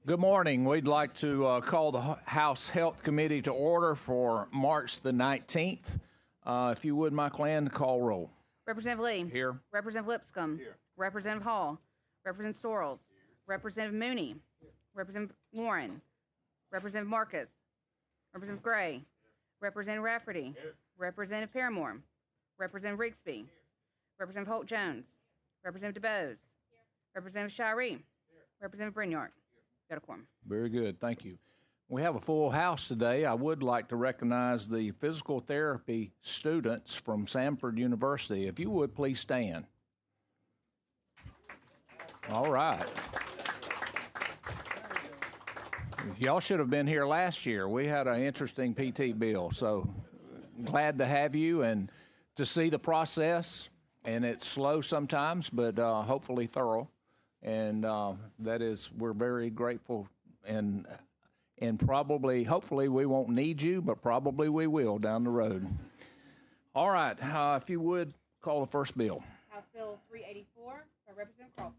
Good morning. We'd like to call the House Health Committee to order for March the 19th. If you would, Michael Ann, call roll. Representative Lee. Here. Representative Lipscomb. Here. Representative Hall. Representative Sorrells. Here. Representative Mooney. Here. Representative Warren. Representative Marcus. Representative Gray. Here. Representative Rafferty. Here. Representative Paramore. Representative Rigsby. Here. Representative Holt Jones. Representative DeBose. Here. Representative Shiree. Here. Representative Brinyard. Got a quorum. Very good. Thank you. We have a full house today. I would like to recognize the physical therapy students from Samford University. If you would, please stand. All right. Y'all should have been here last year. We had an interesting PT bill, so glad to have you and to see the process. And it's slow sometimes, but hopefully thorough. And we're very grateful, and probably, hopefully we won't need you, but probably we will down the road. All right, if you would, call the first bill. House Bill 384 by Representative Crawford.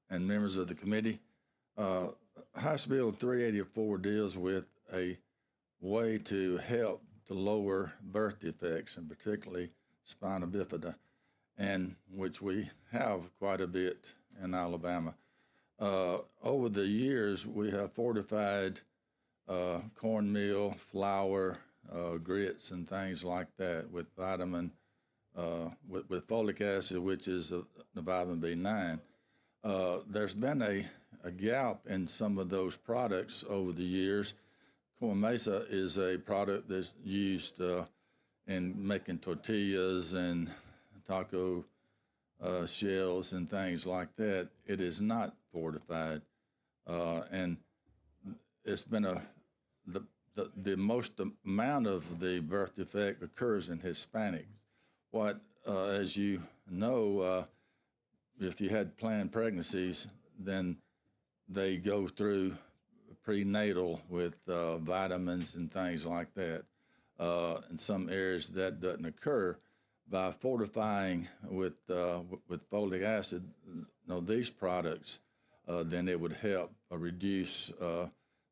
And members of the committee, House Bill 384 deals with a way to help to lower birth defects, and particularly spina bifida, and which we have quite a bit in Alabama. Over the years, we have fortified cornmeal, flour, grits, and things like that with vitamin, with folic acid, which is the vitamin B9. There's been a gap in some of those products over the years. Corn Mesa is a product that's used in making tortillas and taco shells and things like that. It is not fortified, and it's been the most amount of the birth defect occurs in Hispanics. As you know, if you had planned pregnancies, then they go through prenatal with vitamins and things like that. In some areas that doesn't occur. By fortifying with folic acid, these products, then it would help reduce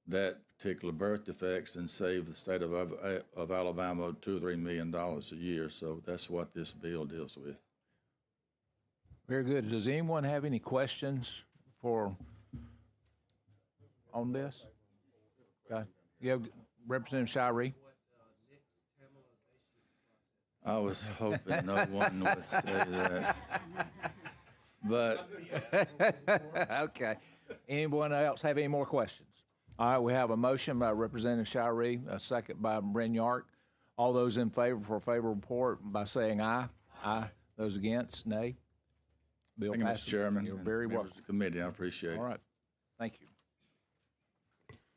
that particular birth defects and save the state of Alabama $2 or $3 million a year. So that's what this bill deals with. Very good. Does anyone have any questions on this? Yeah, Representative Shiree. I was hoping no one would say that. But okay. Anyone else have any more questions? All right, we have a motion by Representative Shiree, a second by Brinyard. All those in favor for a favorable report by saying aye. Aye. Those against, nay. Bill thank you, passes. Mr. Chairman. You're very welcome. Members of the committee, I appreciate it. All right. Thank you.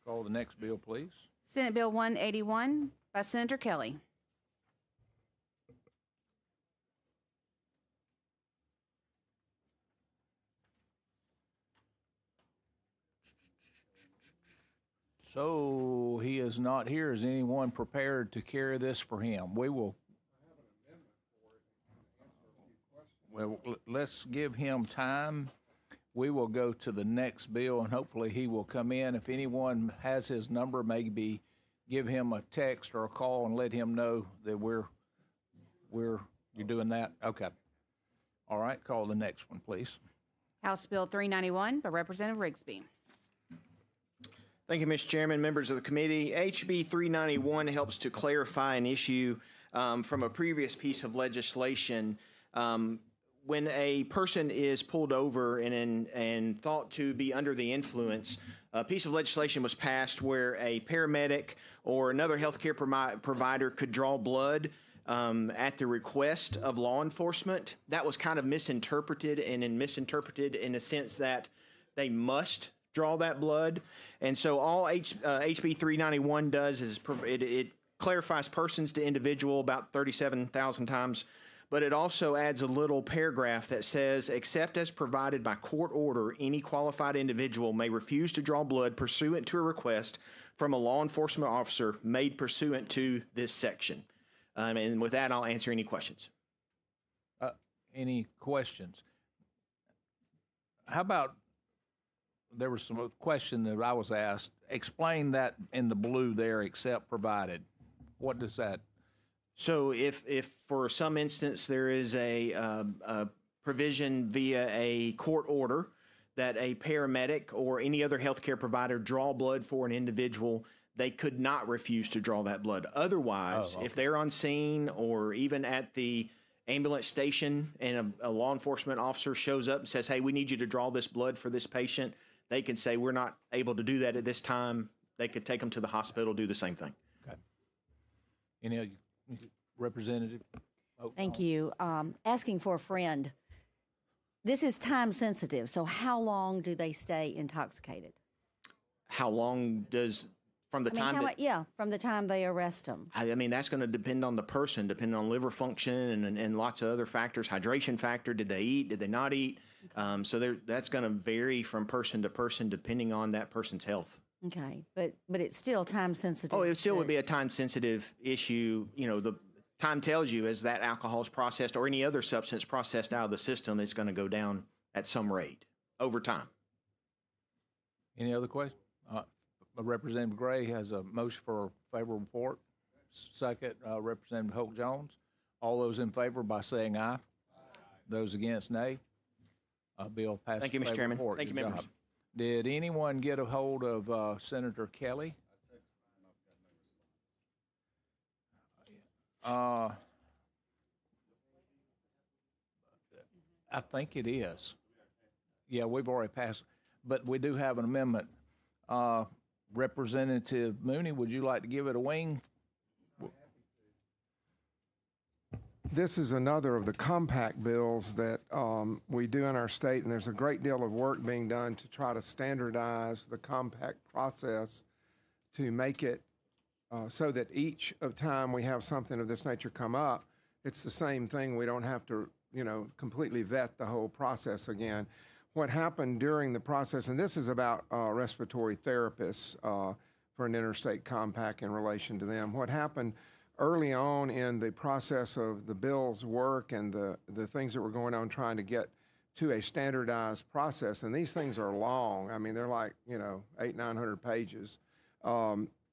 Call the next bill, please. Senate Bill 181 by Senator Kelly. So he is not here. Is anyone prepared to carry this for him? We will. Well, let's give him time. We will go to the next bill, and hopefully he will come in. If anyone has his number, maybe give him a text or a call and let him know that you're doing that. Okay. All right. Call the next one, please. House Bill 391 by Representative Rigsby. Thank you, Mr. Chairman, members of the committee. HB 391 helps to clarify an issue from a previous piece of legislation. When a person is pulled over and thought to be under the influence, a piece of legislation was passed where a paramedic or another healthcare provider could draw blood at the request of law enforcement. That was kind of misinterpreted in a sense that they must draw that blood. And so all HB 391 does is it clarifies persons to individual about 37,000 times. but it also adds a little paragraph that says, except as provided by court order, any qualified individual may refuse to draw blood pursuant to a request from a law enforcement officer made pursuant to this section. And with that, I'll answer any questions. Any questions? How about, there was some question that I was asked, explain that in the blue there, except provided. What does that? So if for some instance there is a provision via a court order that a paramedic or any other healthcare provider draw blood for an individual, they could not refuse to draw that blood. Otherwise, if they're on scene or even at the ambulance station and a law enforcement officer shows up and says, hey, we need you to draw this blood for this patient, they can say, we're not able to do that at this time. They could take them to the hospital, do the same thing. Okay. Any representative? Thank you. Asking for a friend. This is time sensitive, so how long do they stay intoxicated? How long does, from the time from the time they arrest them. I mean, that's going to depend on the person, depending on liver function and lots of other factors. Hydration factor, did they eat, did they not eat? So that's going to vary from person to person depending on that person's health. Okay, but it's still time sensitive. Oh, it still would be a time sensitive issue. You know, the time tells you as that alcohol is processed or any other substance processed out of the system, it's going to go down at some rate over time. Any other questions? Representative Gray has a motion for a favorable report. Second, Representative Holt Jones. All those in favor by saying aye. Those against, nay. Bill passes. Thank you, Mr. Chairman. Report. Thank you, Good members. job. Did anyone get a hold of Senator Kelly? I think it is. Yeah, we've already passed, but we do have an amendment. Representative Mooney, would you like to give it a wing? This is another of the compact bills that we do in our state, and there's a great deal of work being done to try to standardize the compact process to make it so that each of time we have something of this nature come up, it's the same thing. We don't have to, completely vet the whole process again. What happened during the process, and this is about respiratory therapists for an interstate compact in relation to them. What happened early on in the process of the bill's work and the things that were going on trying to get to a standardized process, and these things are long. I mean, they're like, 800-900 pages.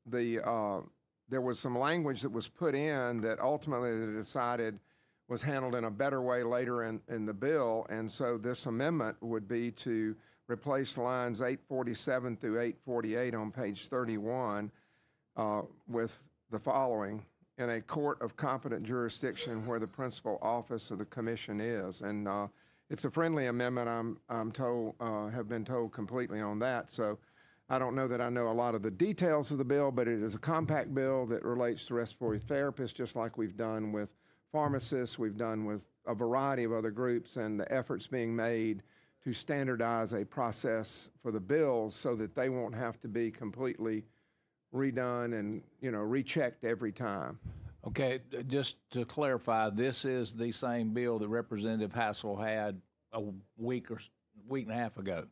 There was some language that was put in that ultimately they decided was handled in a better way later in the bill, and so this amendment would be to replace lines 847 through 848 on page 31 with the following: in a court of competent jurisdiction where the principal office of the commission is. And it's a friendly amendment, I'm told, have been told completely on that. So I don't know that I know a lot of the details of the bill, but it is a compact bill that relates to respiratory therapists, just like we've done with pharmacists, we've done with a variety of other groups, and the efforts being made to standardize a process for the bills so that they won't have to be completely redone and, rechecked every time. Okay, just to clarify, this is the same bill that Representative Hassel had a week and a half ago.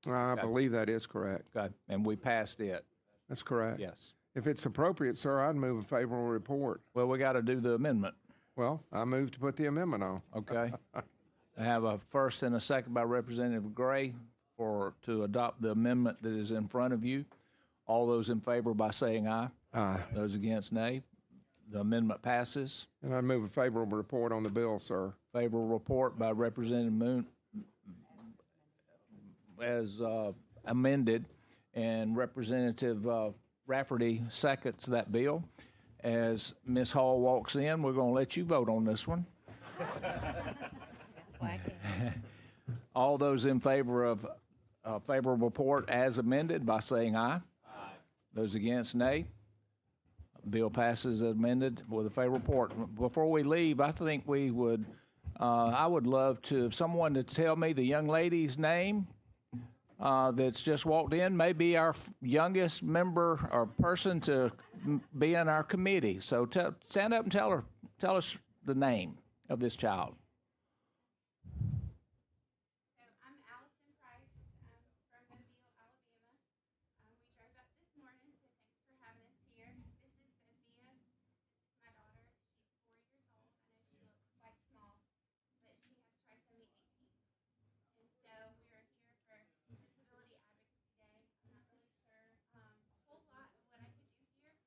I believe that is correct. Okay, and we passed it. That's correct. Yes. If it's appropriate, sir, I'd move a favorable report. Well, we got to do the amendment. Well, I move to put the amendment on. Okay. I have a first and a second by Representative Gray to adopt the amendment that is in front of you. All those in favor by saying aye. Aye. Those against, nay. The amendment passes. And I'd move a favorable report on the bill, sir. Favorable report by Representative Moon as amended, and Representative Rafferty seconds that bill. As Ms. Hall walks in, we're going to let you vote on this one. All those in favor of favorable report as amended by saying aye. Aye. Those against, nay. Bill passes as amended with a favorable report. Before we leave, I think we would, I would love to, if someone to tell me the young lady's name that's just walked in, may be our youngest member or person to be in our committee. So stand up and tell us the name. of this child? So I'm Allison Price from Mobile, Alabama. We drove up this morning, so thanks for having us here. This is Sophia, my daughter. She's 4 years old. I know she looks quite small, but she has trisomy 18. And so we are here for Disability Advocacy Day. I'm not really sure a whole lot of what I could do here,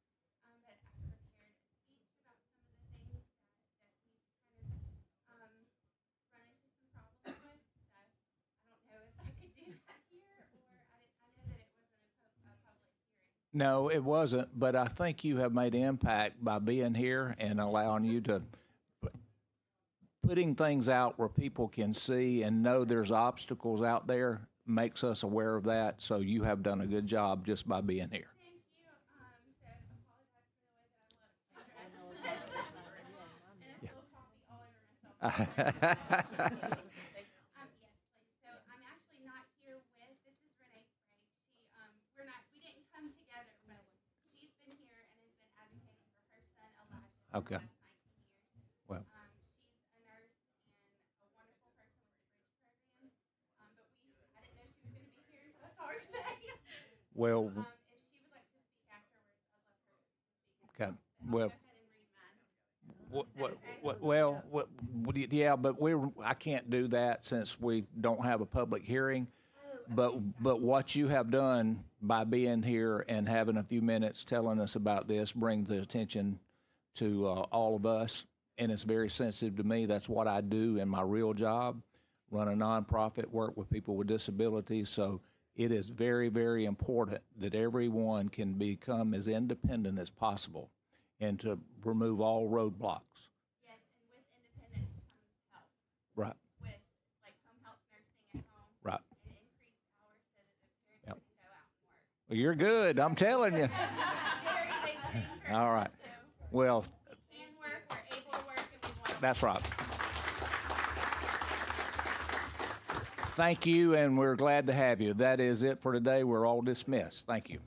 but I prepared a speech about some of the things that we've kind of run into some problems with. So I don't know if I could do that here, or I know that it wasn't a public hearing. No, it wasn't, but I think you have made an impact by being here and allowing you to putting things out where people can see and know there's obstacles out there makes us aware of that. So you have done a good job just by being here. Thank you. So apologize for the way that I look. And I spilled coffee all over myself. Yes, please. So I'm actually not here with. This is Renee Sprague. We didn't come together, but she's been here and has been advocating for her son Elijah for Okay. the last 19 years. Well. She's a nurse and a wonderful person with the Bridge program. But I didn't know she was going to be here until I saw her today. Well, If she would like to speak afterwards, I'd love her to speak. okay. I'll Well, go ahead and read mine. yeah, but I can't do that since we don't have a public hearing. But what you have done by being here and having a few minutes telling us about this brings the attention to all of us, and it's very sensitive to me. That's what I do in my real job, run a nonprofit, work with people with disabilities. So it is very, very important that everyone can become as independent as possible and to remove all roadblocks. Yes, and with independence comes help. Right, With like home health nursing at home. right. And increased hours so that the parents Yep. can go out and work. Well, you're good, I'm telling you. Very big thing for All right. us, so Well, we can work, we're able to work, and we want to. that's right. Thank you, and we're glad to have you. That is it for today. We're all dismissed. Thank you.